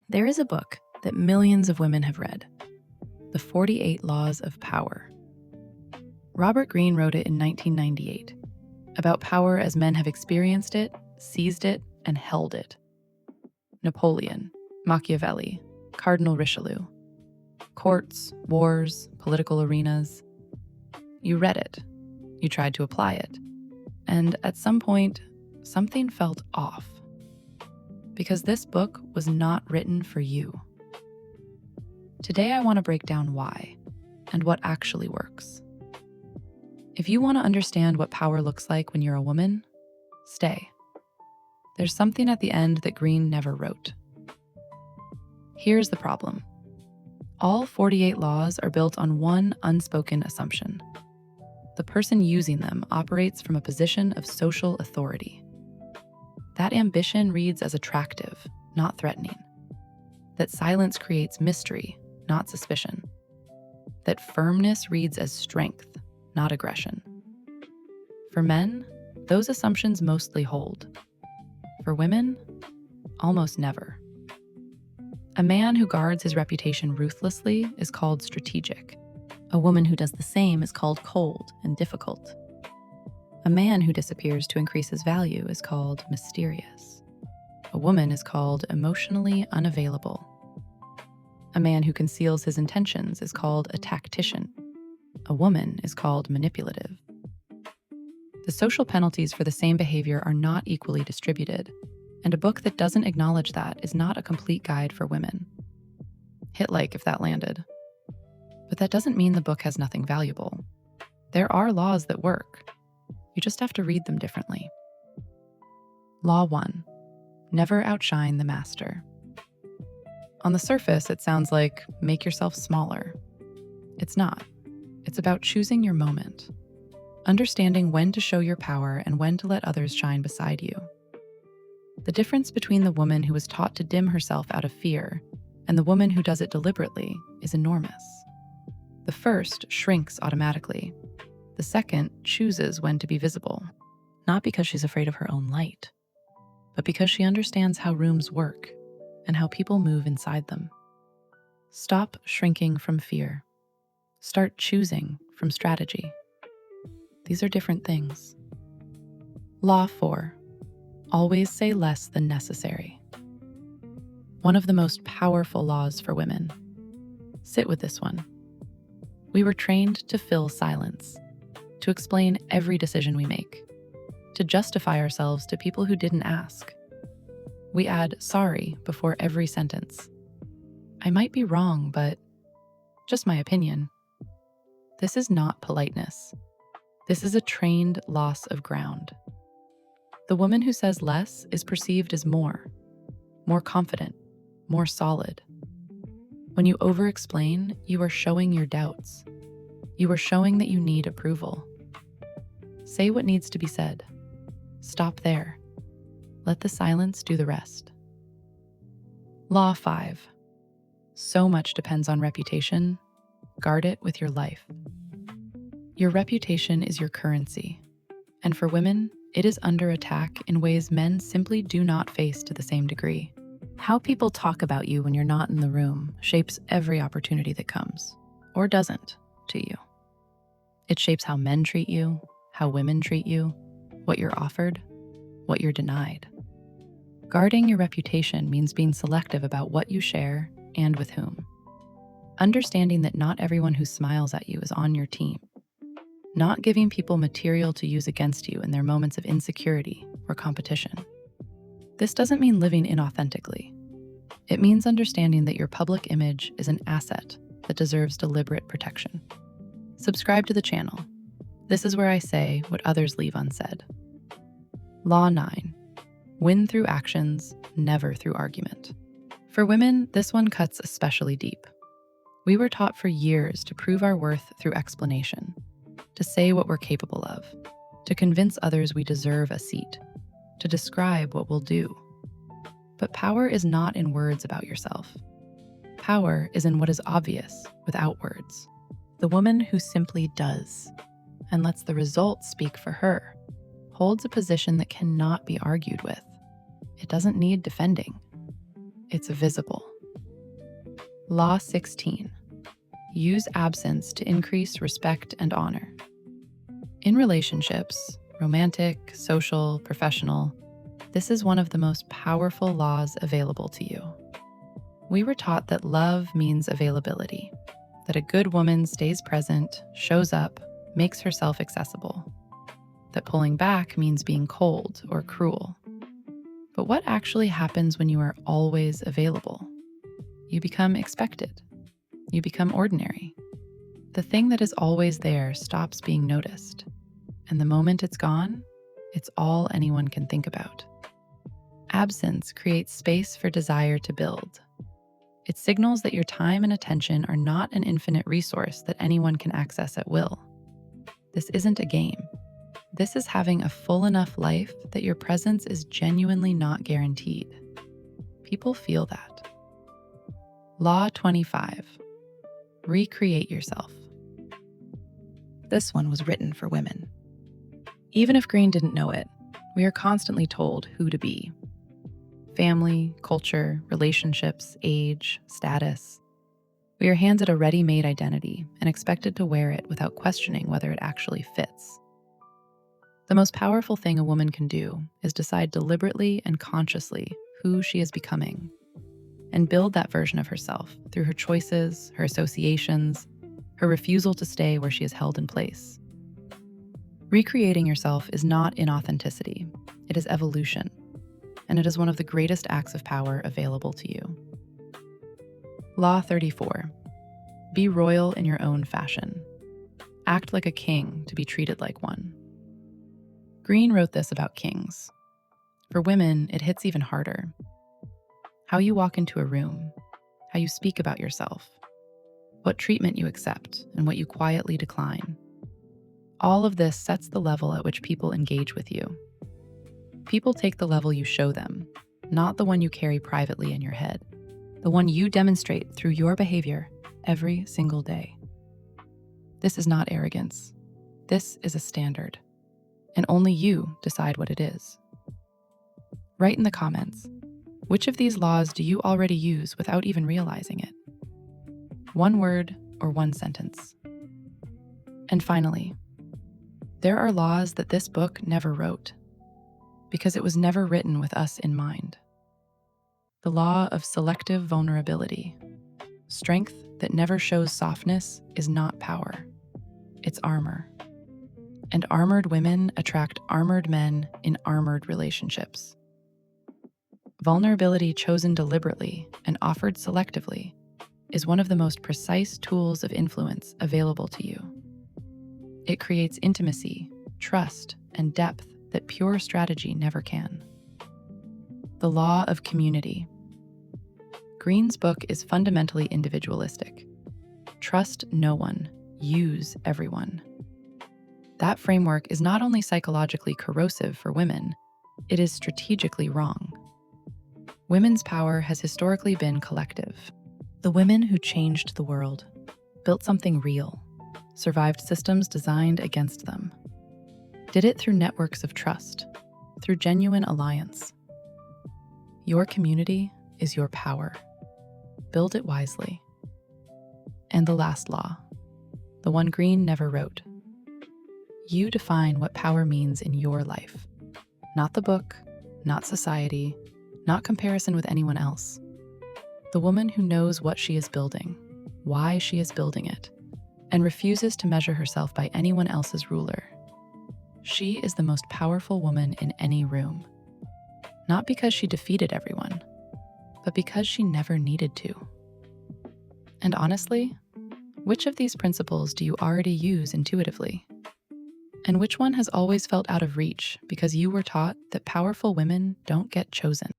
There is a book that millions of women have read, The 48 Laws of Power. Robert Greene wrote it in 1998, about power as men have experienced it, seized it, and held it. Napoleon, Machiavelli, Cardinal Richelieu. Courts, wars, political arenas. You read it. You tried to apply it. And at some point, something felt off. Because this book was not written for you. Today I want to break down why and what actually works. If you want to understand what power looks like when you're a woman, stay. There's something at the end that Greene never wrote. Here's the problem. All 48 laws are built on one unspoken assumption. The person using them operates from a position of social authority. That ambition reads as attractive, not threatening. That silence creates mystery, not suspicion. That firmness reads as strength, not aggression. For men, those assumptions mostly hold. For women, almost never. A man who guards his reputation ruthlessly is called strategic. A woman who does the same is called cold and difficult. A man who disappears to increase his value is called mysterious. A woman is called emotionally unavailable. A man who conceals his intentions is called a tactician. A woman is called manipulative. The social penalties for the same behavior are not equally distributed, and a book that doesn't acknowledge that is not a complete guide for women. Hit like if that landed. But that doesn't mean the book has nothing valuable. There are laws that work. You just have to read them differently. Law 1. Never outshine the master. On the surface, it sounds like make yourself smaller. It's not. It's about choosing your moment, understanding when to show your power and when to let others shine beside you. The difference between the woman who was taught to dim herself out of fear and the woman who does it deliberately is enormous. The first shrinks automatically. The second chooses when to be visible, not because she's afraid of her own light, but because she understands how rooms work and how people move inside them. Stop shrinking from fear. Start choosing from strategy. These are different things. Law 4. Always say less than necessary. One of the most powerful laws for women. Sit with this one. We were trained to fill silence, to explain every decision we make, to justify ourselves to people who didn't ask. We add sorry before every sentence. I might be wrong, but just my opinion. This is not politeness. This is a trained loss of ground. The woman who says less is perceived as more confident, more solid. When you over-explain, you are showing your doubts. You are showing that you need approval. Say what needs to be said. Stop there. Let the silence do the rest. Law 5. So much depends on reputation. Guard it with your life. Your reputation is your currency. And for women, it is under attack in ways men simply do not face to the same degree. How people talk about you when you're not in the room shapes every opportunity that comes, or doesn't, to you. It shapes how men treat you, how women treat you, what you're offered, what you're denied. Guarding your reputation means being selective about what you share and with whom. Understanding that not everyone who smiles at you is on your team. Not giving people material to use against you in their moments of insecurity or competition. This doesn't mean living inauthentically. It means understanding that your public image is an asset that deserves deliberate protection. Subscribe to the channel. This is where I say what others leave unsaid. Law 9. Win through actions, never through argument. For women, this one cuts especially deep. We were taught for years to prove our worth through explanation, to say what we're capable of, to convince others we deserve a seat, to describe what we'll do. But power is not in words about yourself. Power is in what is obvious without words. The woman who simply does and lets the results speak for her holds a position that cannot be argued with. It doesn't need defending. It's visible. Law 16. Use absence to increase respect and honor. In relationships, romantic, social, professional, this is one of the most powerful laws available to you. We were taught that love means availability, that a good woman stays present, shows up, makes herself accessible, that pulling back means being cold or cruel. But what actually happens when you are always available? You become expected. You become ordinary. The thing that is always there stops being noticed. And the moment it's gone, it's all anyone can think about. Absence creates space for desire to build. It signals that your time and attention are not an infinite resource that anyone can access at will. This isn't a game. This is having a full enough life that your presence is genuinely not guaranteed. People feel that. Law 25. Recreate yourself. This one was written for women. Even if Greene didn't know it, we are constantly told who to be. Family, culture, relationships, age, status. We are handed a ready-made identity and expected to wear it without questioning whether it actually fits. The most powerful thing a woman can do is decide deliberately and consciously who she is becoming, and build that version of herself through her choices, her associations, her refusal to stay where she is held in place. Recreating yourself is not inauthenticity, it is evolution, and it is one of the greatest acts of power available to you. Law 34. Be royal in your own fashion. Act like a king to be treated like one. Greene wrote this about kings. For women, it hits even harder. How you walk into a room, how you speak about yourself, what treatment you accept and what you quietly decline. All of this sets the level at which people engage with you. People take the level you show them, not the one you carry privately in your head, the one you demonstrate through your behavior every single day. This is not arrogance. This is a standard, and only you decide what it is. Write in the comments, which of these laws do you already use without even realizing it? One word or one sentence. And finally, there are laws that this book never wrote, because it was never written with us in mind. The law of selective vulnerability. Strength that never shows softness is not power. It's armor. And armored women attract armored men in armored relationships. Vulnerability chosen deliberately and offered selectively is one of the most precise tools of influence available to you. It creates intimacy, trust, and depth that pure strategy never can. The law of community. Greene's book is fundamentally individualistic. Trust no one, use everyone. That framework is not only psychologically corrosive for women, it is strategically wrong. Women's power has historically been collective. The women who changed the world, built something real, survived systems designed against them, did it through networks of trust, through genuine alliance. Your community is your power. Build it wisely. And the last law, the one Greene never wrote. You define what power means in your life. Not the book, not society, not comparison with anyone else. The woman who knows what she is building, why she is building it, and refuses to measure herself by anyone else's ruler. She is the most powerful woman in any room. Not because she defeated everyone, but because she never needed to. And honestly, which of these principles do you already use intuitively? And which one has always felt out of reach because you were taught that powerful women don't get chosen?